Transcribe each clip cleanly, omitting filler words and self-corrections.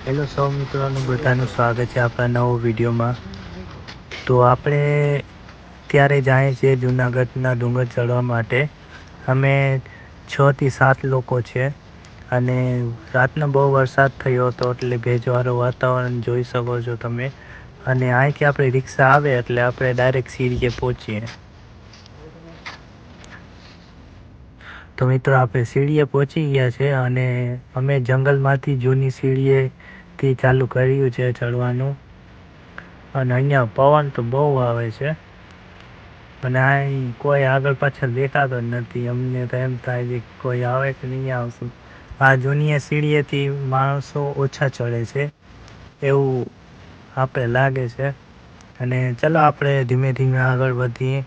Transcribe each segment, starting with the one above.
Hello સૌ મિત્રોનું બધાનું સ્વાગત છે આપણા નવો વિડીયોમાં. તો આપણે ત્યારે જાય છે જૂનાગઢના ડુંગર ચડવા માટે. અમે 6 થી 7 લોકો છે અને રાતનો બહુ વરસાદ થયો હતો એટલે ભેજવાળું વાતાવરણ જોઈ શકો છો તમે. અને અહીંથી આપણે રિક્ષા આવે એટલે આપણે ડાયરેક્ટ સીડીએ પહોંચીએ. તો મિત્રો આપણે સીડીએ પહોંચી ગયા છે અને અમે જંગલમાંથી જૂની સીડીએથી ચાલુ કર્યું છે ચડવાનું. અને અહીંયા પવન તો બહુ આવે છે અને અહીં કોઈ આગળ પાછળ દેખાતો જ નથી. અમને તો એમ થાય છે કોઈ આવે કે નહીં આવતું. આ જૂની સીડીએથી માણસો ઓછા ચડે છે એવું આપણે લાગે છે. અને ચલો આપણે ધીમે ધીમે આગળ વધીએ.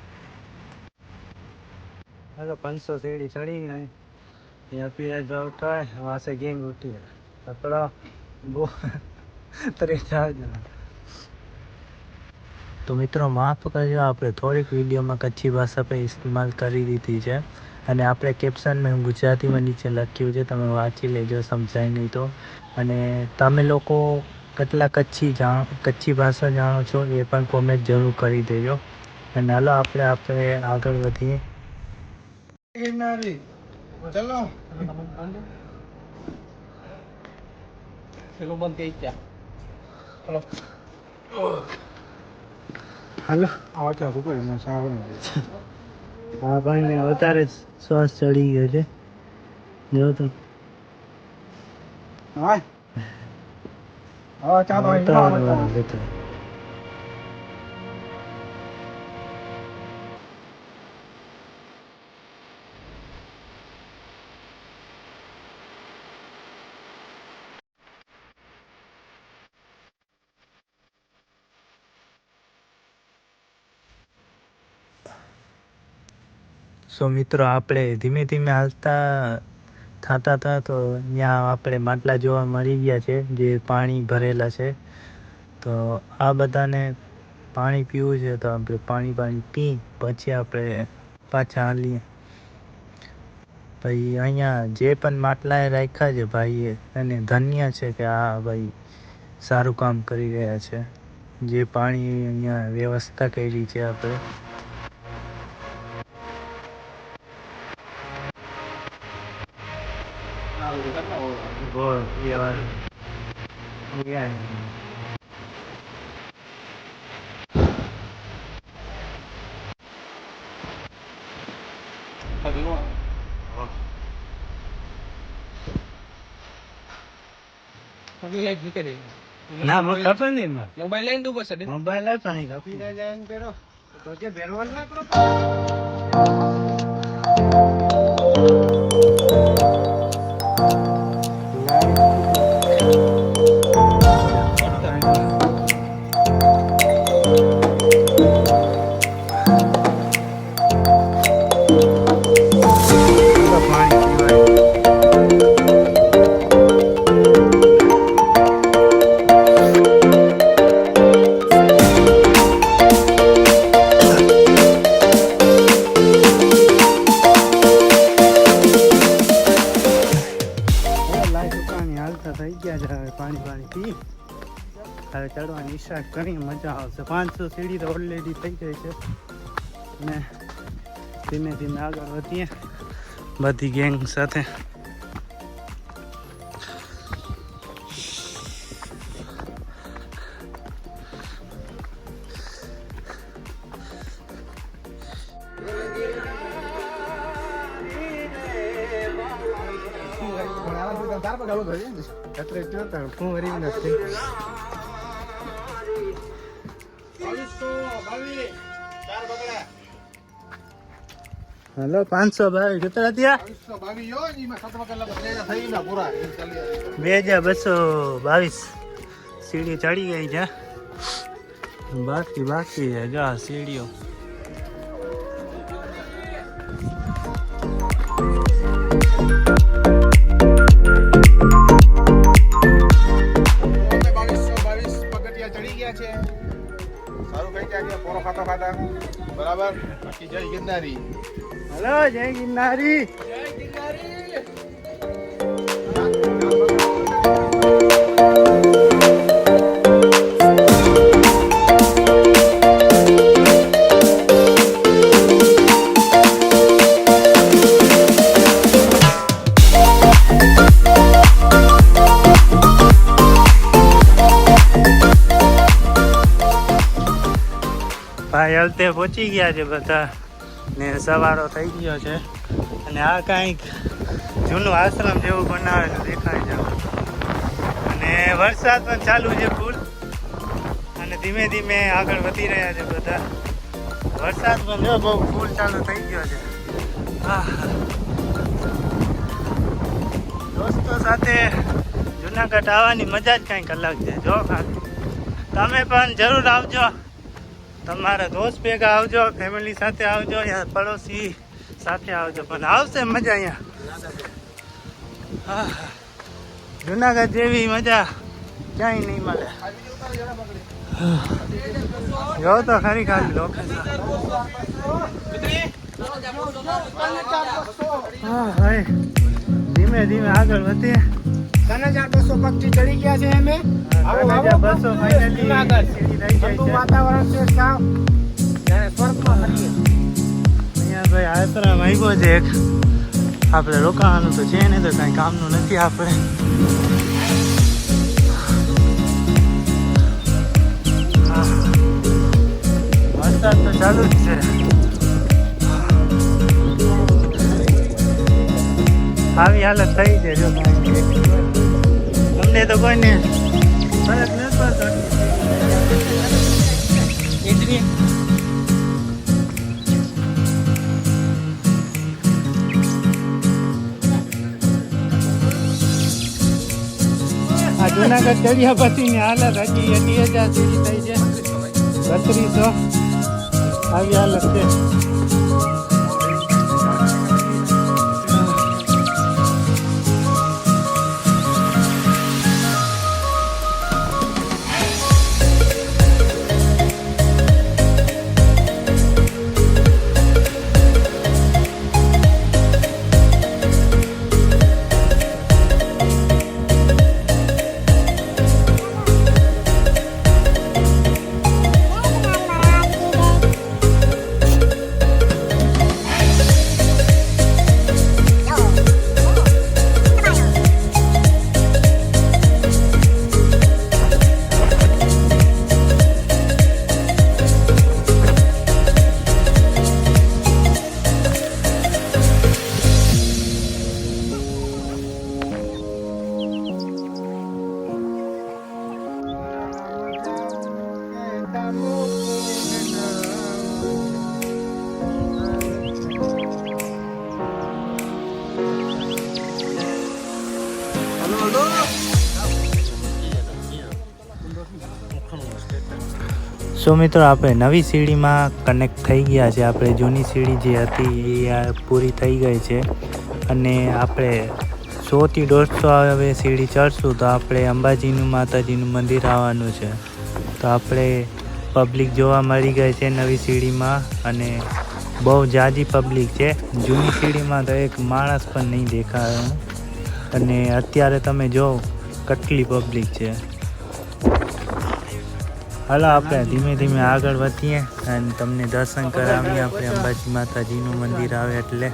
हेलो 500 सीढ़ी चढ़ी गए। यहाँ पे जो उठा है वहाँ से गैंग उठी है कपड़ा वो 3-4 જણા. તો મિત્રો માફ કરજો, આપણે થોડીક વિડીયોમાં કચ્છી ભાષા પર ઇસ્તેમાલ કરી દીધી છે અને આપણે કેપ્શનમાં ગુજરાતીમાં નીચે લખ્યું છે, તમે વાંચી લેજો સમજાય નહીં તો. અને તમે લોકો કેટલા કચ્છી ભાષા જાણો છો એ પણ કોમેન્ટ જરૂર કરી દેજો. અને હાલો આપણે આગળ વધીએ. ચલો પેલું બંધ થઈ ગયા. ચલો હાલો. આવા ઉપર હા ભાઈ ને વધારે શ્વાસ ચડી ગયો છે જો તો. હા ચાલો સો મિત્રો આપણે ધીમે ધીમે હાલતા થતા તો ત્યાં આપણે માટલા જોવા મળી ગયા છે જે પાણી ભરેલા છે. તો આ બધાને પાણી પીવું છે તો આપણે પાણી પી પછી આપણે પાછા હાલીએ. ભાઈ અહીંયા જે પણ માટલાએ રાખ્યા છે ભાઈએ અને ધન્ય છે કે આ ભાઈ સારું કામ કરી રહ્યા છે. જે પાણી અહીંયા વ્યવસ્થા કરી છે આપણે. ના ખબર નહીં મોબાઈલ લઈને તું બસ મોબાઈલ પાણી કાપી પેલો તો જે બેરવાન ના કરો. થઈ ગયા છે. હવે પાણી પી હવે ચડવાની સ્ટાર્ટ કરી, મજા આવશે. 500 સીડી તો ઓલરેડી થઈ ગઈ છે અને ધીમે ધીમે આગળ વધીએ બધી ગેંગ સાથે. હેલો 522 કેટલા થયા? 2222 સીડી ચડી ગઈ છે. બાકી છે જો સીડીઓ. સારું કઈ ક્યાં પોરો ખાતા બરાબર. બાકી જય ગિરનારી. હેલો જય ગિરનારી. જય ગિરનારી. હેલ્થે પહોંચી ગયા છે બધા ને સવારો થઈ ગયો છે અને આ કાંઈક જૂનું આશ્રમ જેવું બનાવેલું દેખાય છે અને વરસાદ પણ ચાલુ છે ફૂલ અને ધીમે ધીમે આગળ વધી રહ્યા છે બધા. વરસાદ પણ જો બહુ ફૂલ ચાલુ થઈ ગયો છે. દોસ્તો સાથે જુનાગઢ આવવાની મજા જ કંઈક અલગ છે. જો તમે પણ જરૂર આવજો, તમારા દોસ્ત ભેગા આવજો, ફેમિલી સાથે આવજો યા પડોશી સાથે આવજો, પણ આવશે મજા અહીંયા. જુનાગઢ જેવી મજા ક્યાંય નહીં મળે. જો તો ખરી ખાલી લોકેશન. હા ભાઈ ધીમે ધીમે આગળ વધીએ. 3200 પક્ષી ચડી ગયા છે. અમે 3200 ફાઇનલી વાતાવરણ છે સાવ જાણે સ્વર્ગમાં ફરીએ. અહીંયા ભાઈ આશ્રમ આવ્યો છે એક. આપણે રોકાવાનું તો છે ને, તો કાંઈ કામનું નથી આપણે. વરસાદ તો ચાલુ જ છે. આવી હાલત થઈ છે. જો અમને તો કોઈને ફરક નથી પડતો. આ જુનાગઢ ચડ્યા પછીની હાલત હજી 20,000 સીડી થઈ છે. 3200 આવી હાલત છે. સો મિત્રો આપણે નવી સીડીમાં કનેક્ટ થઈ ગયા છે. આપણે જૂની સીડી જે હતી એ પૂરી થઈ ગઈ છે અને આપણે 100 થી 150 હવે સીડી ચડશું તો આપણે અંબાજીનું માતાજીનું મંદિર આવવાનું છે. તો આપણે પબ્લિક જોવા મળી ગઈ છે નવી સીડીમાં અને બહુ જાજી પબ્લિક છે. જૂની સીડીમાં તો એક માણસ પણ નહીં દેખાયો અને અત્યારે તમે જો કેટલી પબ્લિક છે. હાલો આપણે ધીમે ધીમે આગળ વધીએ અને તમને દર્શન કરાવીએ આપણે અંબાજી માતાજીનું મંદિર આવે એટલે.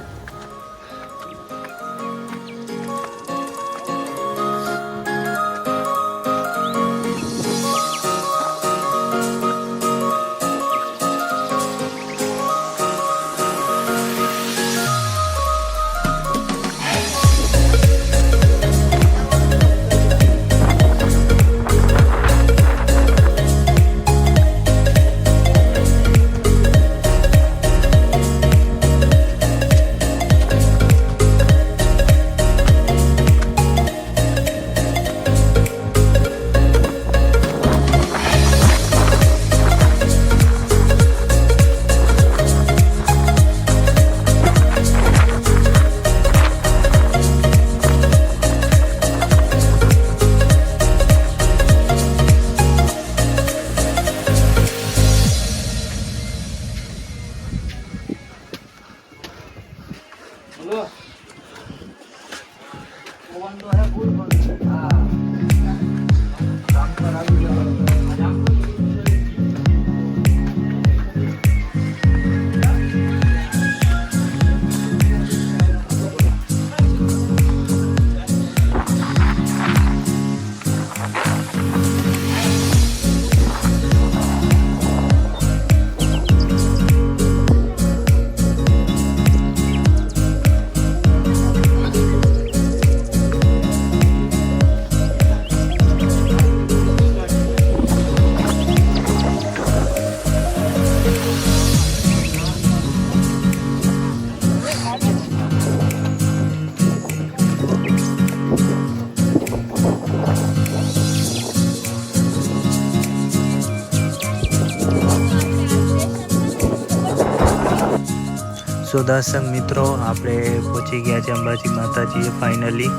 સો દર્શક મિત્રો, આપણે પહોંચી ગયા છે અંબાજી માતાજીએ ફાઇનલી.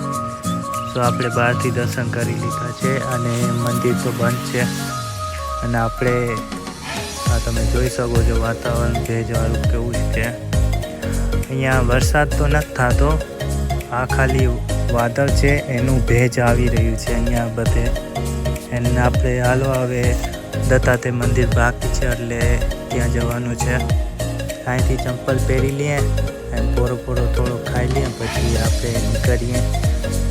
તો આપણે બહારથી દર્શન કરી લીધા છે અને મંદિર તો બંધ છે. અને આપણે તમે જોઈ શકો છો વાતાવરણ ભેજવાળું કેવું છે. અહીંયા વરસાદ તો નથી થતો, આ ખાલી વાદળ છે એનું ભેજ આવી રહ્યું છે અહીંયા બધે. એને આપણે હાલો હવે દત્તાત્રેય મંદિર બાકી છે એટલે ત્યાં જવાનું છે. અહીંથી ચંપલ પહેરી લઈએ અને પોરો થોડો ખાઈ લઈએ પછી આપણે નીકળીએ.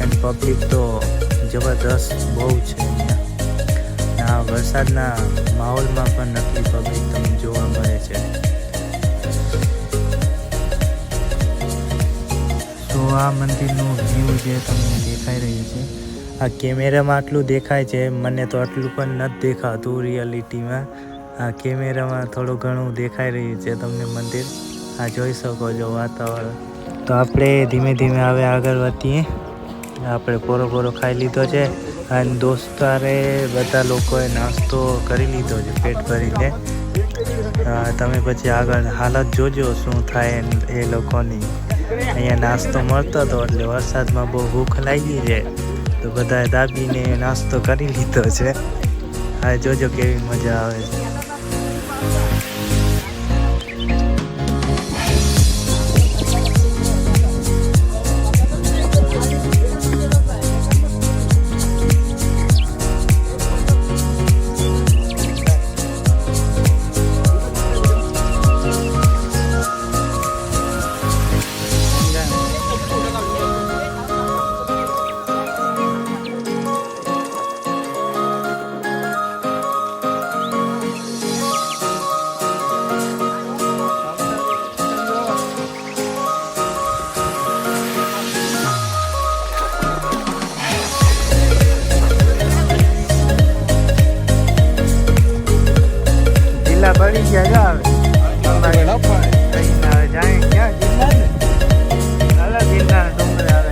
અને પબ્લિક તો જબરદસ્ત બહુ છે અહીંયા. આ વરસાદના માહોલમાં પણ નકલી પબ્લિક તમને જોવા મળે છે. તો આ મંદિરનું વ્યૂ જે તમને દેખાઈ રહ્યું છે, આ કેમેરામાં આટલું દેખાય છે, મને તો આટલું પણ નથી દેખાતું રિયાલિટીમાં. આ કેમેરામાં થોડું ઘણું દેખાઈ રહ્યું છે તમને મંદિર. આ જોઈ શકો છો વાતાવરણ. તો આપણે ધીમે ધીમે હવે આગળ વધીએ. આપણે પોરો ખાઈ લીધો છે અને દોસ્તારે બધા લોકોએ નાસ્તો કરી લીધો છે પેટ ભરીને. તમે પછી આગળ હાલત જોજો શું થાય એ લોકોની. અહીંયા નાસ્તો મળતો હતો એટલે વરસાદમાં બહુ ભૂખ લાગી છે તો બધાએ દાબીને નાસ્તો કરી લીધો છે. હવે જોજો કેવી મજા આવે છે. પડી ગયા જાય ક્યાં ગિરનાર ગિરનાર ડુંગર આવે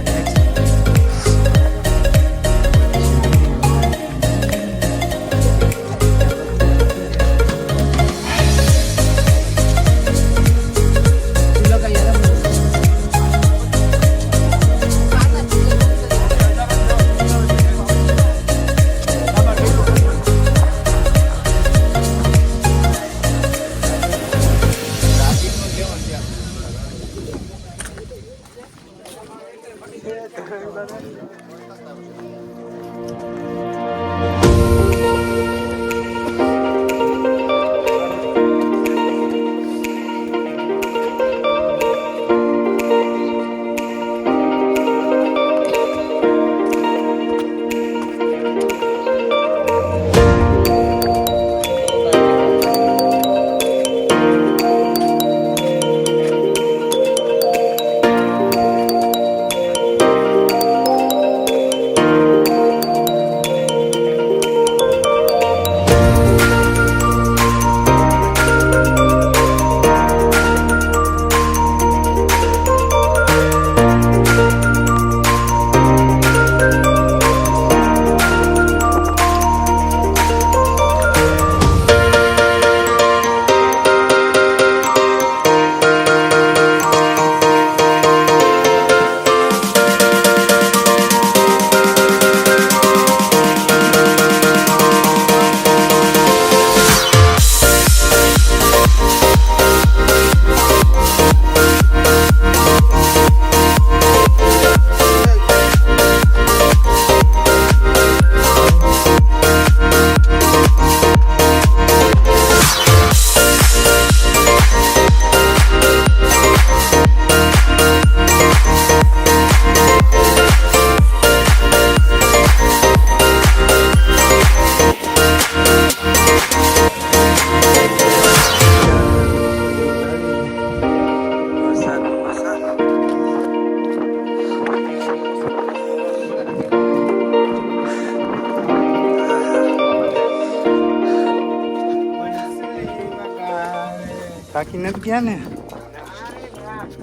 થાકી નથી ગયા ને?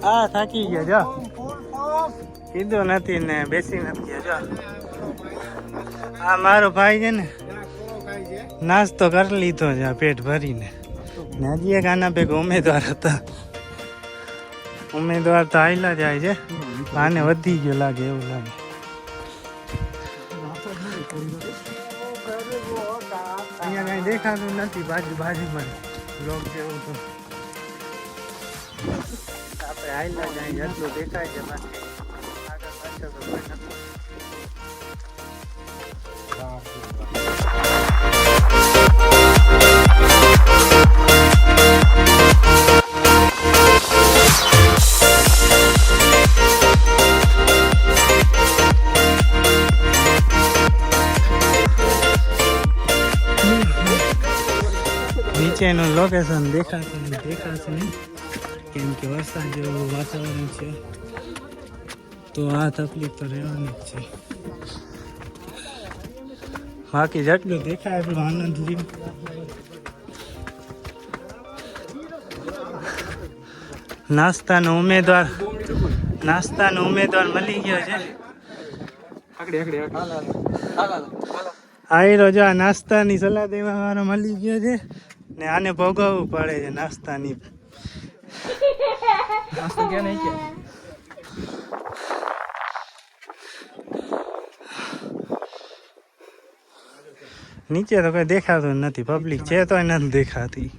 હા થાકી ગયા જો, કીધું નથી ને બેસી નથી ગયા જો. આ મારો ભાઈ છે ને નાસ્તો કરી લીધો છે પેટ ભરીને. ને હજી એક આના ભેગો ઉમેદવાર હતા ઉમેદવાર તો આયલા જાય છે, આને વધી ગયો લાગે એવું લાગે. અહીંયા કઈ દેખાતું નથી બાજુમાં બ્લોક જેવું તો આપણે આયલા જાય એટલું દેખાય છે, બાકી આગળ પાછળ તો કોઈ નથી. નીચેનું લોકેશન દેખાશે નહીં, કેમ કે વરસાદ જેવું વાતાવરણ છે, તો આ તકલીફ તો રહેવાની જ છે. બાકી જેટલું દેખાય એટલું આનંદ લ્યો. નાસ્તાનો ઉમેદવાર મળી ગયો છે. આયરો જો આ નાસ્તાની સલાહ દેવા વાળો મળી ગયો છે ને આને ભોગવવું પડે છે નાસ્તાની. નાસ્તો ક્યાં નહીં કે નીચે તો કઈ દેખાતું નથી, પબ્લિક છે તો નથી દેખાતી,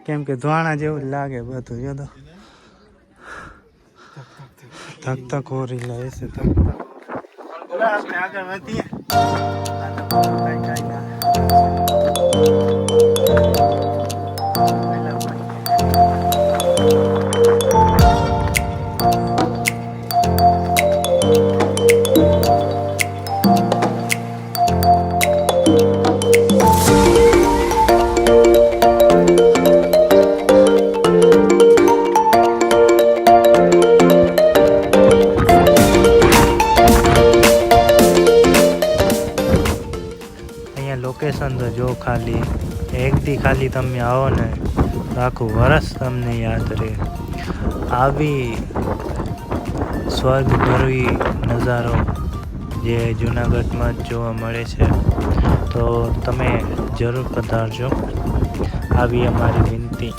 કેમ કે ધોવાણા જેવું જ લાગે બધું. જો તો ધક ધક હો રહી લે છે, ધક ધક. આપણે આગળ વધીએ. લોકેશન તો જો ખાલી એક દી ખાલી તમે આવો ને તો આખું વરસ તમને યાદ રહે. આવી સ્વર્ગભરી નજારો જે જૂનાગઢમાં જ જોવા મળે છે, તો તમે જરૂર પધારજો, આવી અમારી વિનંતી.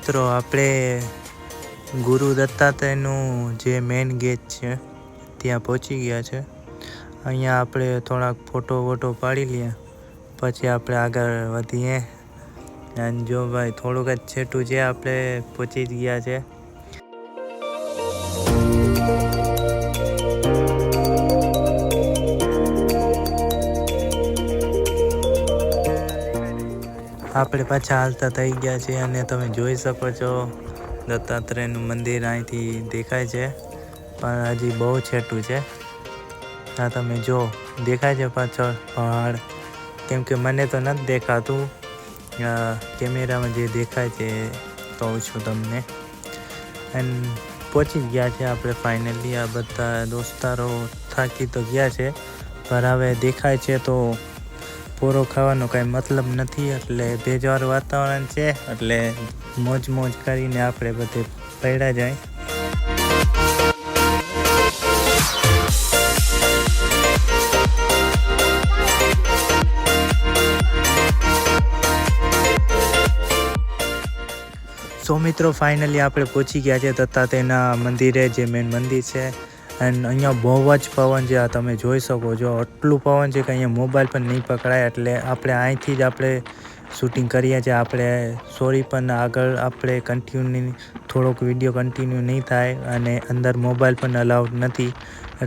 મિત્રો આપણે ગુરુ દત્તાત્રેયનું જે મેઇન ગેટ છે ત્યાં પહોંચી ગયા છે. અહીંયા આપણે થોડાક ફોટો પાડી લઈએ, પછી આપણે આગળ વધીએ. અને જો ભાઈ થોડુંક જ છેટું છે, આપણે પહોંચી જ ગયા છે. આપણે પાછા હાલતા થઈ ગયા છે અને તમે જોઈ શકો છો દત્તાત્રેયનું મંદિર અહીંથી દેખાય છે, પણ હજી બહુ છેટું છે. આ તમે જો દેખાય છે પાછળ પહાડ, કેમ કે મને તો નથી દેખાતું, કેમેરામાં જે દેખાય છે કહું છું તમને. અને પહોંચી ગયા છે આપણે ફાઇનલી. આ બધા દોસ્તારો થાકી તો ગયા છે, પણ હવે દેખાય છે તો પોરો ખાવાનો કાંઈ મતલબ નથી. એટલે ભેજવાળું વાતાવરણ છે, એટલે મોજ કરીને આપણે બધે પડ્યા જાય. સો મિત્રો ફાઇનલી આપણે પહોંચી ગયા છે દત્તાત્રેયના મંદિરે, જે મેન મંદિર છે. અને અહીંયા બહુ જ પવન છે, આ તમે જોઈ શકો છો. આટલું પવન છે કે અહીંયા મોબાઈલ પણ નહીં પકડાય. એટલે આપણે અહીંથી જ આપણે શૂટિંગ કરીએ છીએ. આપણે સોરી પણ આગળ આપણે થોડોક વિડીયો કન્ટિન્યુ નહીં થાય, અને અંદર મોબાઈલ પણ અલાઉડ નથી.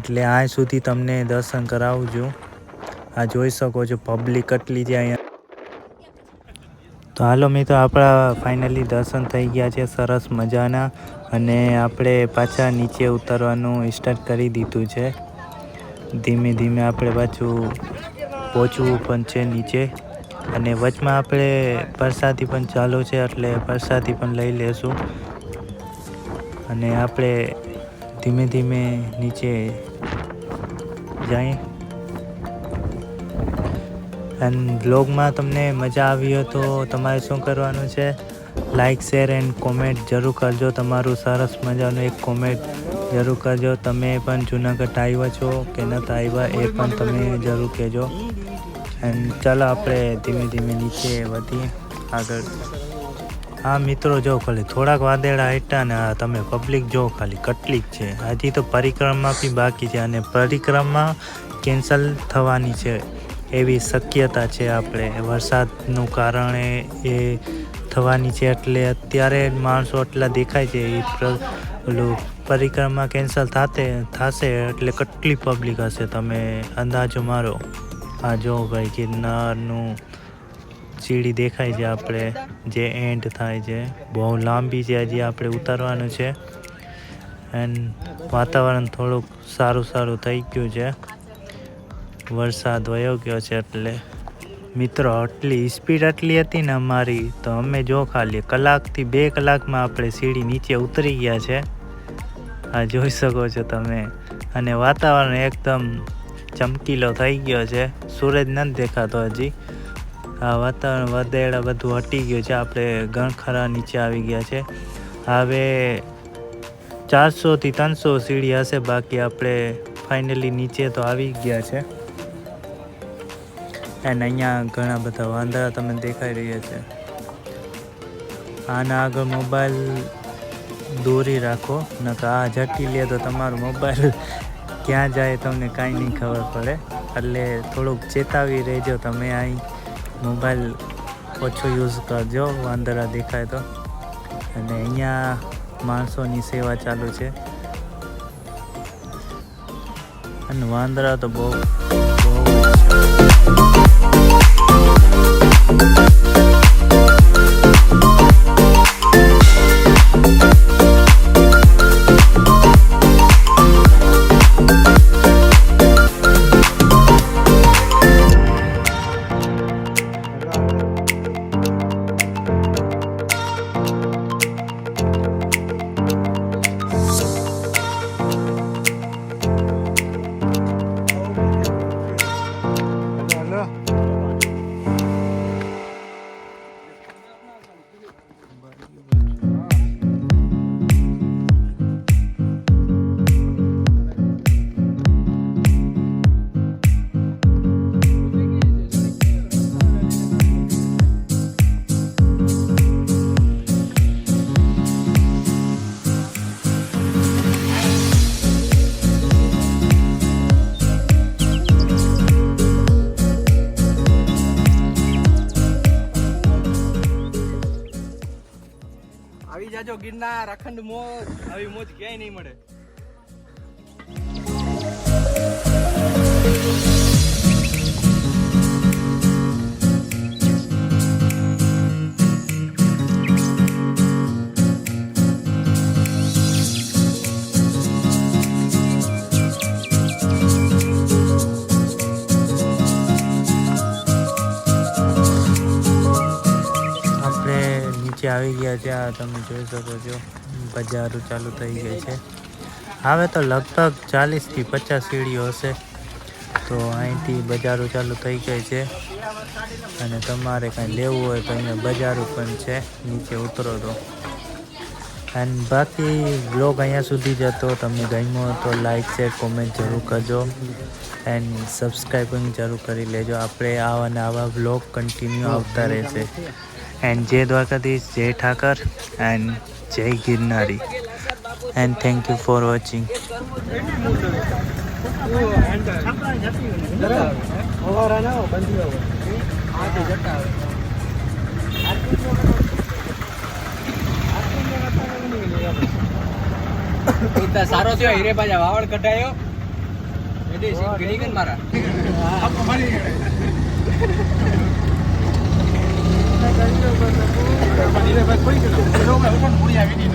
એટલે અહીં સુધી તમને દર્શન કરાવું છું. આ જોઈ શકો છો પબ્લિક કેટલી છે અહીંયા. તો હાલો મિત્રો, આપણા ફાઇનલી દર્શન થઈ ગયા છે સરસ મજાના, અને આપણે પાછા નીચે ઉતરવાનું સ્ટાર્ટ કરી દીધું છે. ધીમે ધીમે આપણે પાછું પહોંચવું પણ છે નીચે. અને વચમાં આપણે પ્રસાદી પણ ચાલુ છે, એટલે પ્રસાદી પણ લઈ લેશું. અને આપણે ધીમે ધીમે નીચે જઈએ. અને બ્લોગમાં તમને મજા આવી હોય તો તમારે શું કરવાનું છે, લાઇક શેર એન્ડ કોમેન્ટ જરૂર કરજો. તમારું સરસ મજાનું એક કોમેન્ટ જરૂર કરજો. તમે પણ જુનાગઢ આવ્યા છો કે નથી આવ્યા એ પણ તમે જરૂર કહેજો. એન્ડ ચાલો આપણે ધીમે ધીમે નીચે વધીએ આગળ. હા મિત્રો, જો ખાલી થોડાક વાદળા હટ્યા ને તમે પબ્લિક જો ખાલી કેટલીક છે. હજી તો પરિક્રમા બી બાકી છે, અને પરિક્રમા કેન્સલ થવાની છે એવી શક્યતા છે. આપણે વરસાદનું કારણે એ થવાની છે, એટલે અત્યારે માણસો એટલા દેખાય છે. ઓલું પરિક્રમા કેન્સલ થશે એટલે કેટલી પબ્લિક હશે તમે અંદાજો મારો. આ જો ભાઈ ગિરનારનું સીડી દેખાય છે આપણે, જે એન્ડ થાય છે. બહુ લાંબી છે, હજી આપણે ઉતરવાનું છે. એન્ડ વાતાવરણ થોડુંક સારું થઈ ગયું છે, વરસાદ વયો ગયો છે. એટલે મિત્રો આટલી સ્પીડ હતી ને અમારી, તો અમે જો ખાલી કલાકથી 2 કલાકમાં આપણે સીડી નીચે ઉતરી ગયા છે. આ જોઈ શકો છો તમે. અને વાતાવરણ એકદમ ચમકીલો થઈ ગયો છે, સૂરજ નથી દેખાતો હજી. આ વાતાવરણ વાદળા બધું હટી ગયું છે. આપણે ગણખરા નીચે આવી ગયા છે. હવે 400 થી 300 સીડી હશે, બાકી આપણે ફાઇનલી નીચે તો આવી ગયા છે. અને અહીંયા ઘણા બધા વાંદરા તમને દેખાઈ રહ્યા છે. આના આગળ મોબાઈલ દોરી રાખો, નકર આ ઝટકી લે તો તમારો મોબાઈલ ક્યાં જાય તમને કાંઈ નહીં ખબર પડે. એટલે થોડુંક ચેતાવી રહેજો તમે. અહીં મોબાઈલ ઓછો યુઝ કરજો વાંદરા દેખાય તો. અને અહીંયા માણસોની સેવા ચાલુ છે, અને વાંદરા તો બહુ ગિરનાર અખંડ મોજ, આવી મોજ ક્યાંય નહીં મળે. આપણે નીચે આવી ગયા છે. આ તમે જોઈ શકો છો બજારો ચાલુ થઈ ગઈ છે. હવે તો લગભગ 40 થી 50 સીડીઓ હશે. તો અહીંથી બજારો ચાલુ થઈ ગઈ છે અને તમારે કાંઈ લેવું હોય તો અહીંયા બજારો પણ છે. નીચે ઉતરો તો. અને બાકી બ્લોગ અહીંયા સુધી જ હતો. તમને ગમ્યો તો લાઈક શેર કોમેન્ટ જરૂર કરજો એન્ડ સબસ્ક્રાઈબિંગ જરૂર કરી લેજો. આપણે આવા ને આવા બ્લોગ કન્ટિન્યુ આવતા રહેશે. એન્ડ જય દ્વારકાધીશ, જય ઠાકર એન્ડ જય Girnari and thank you for watching. સારો થયો હીરે બાજા વાવડ કઢાયો એટલે ગણી ગણ મારા ભાઈ કોઈ ગયો. પૂરી આવી નહીં.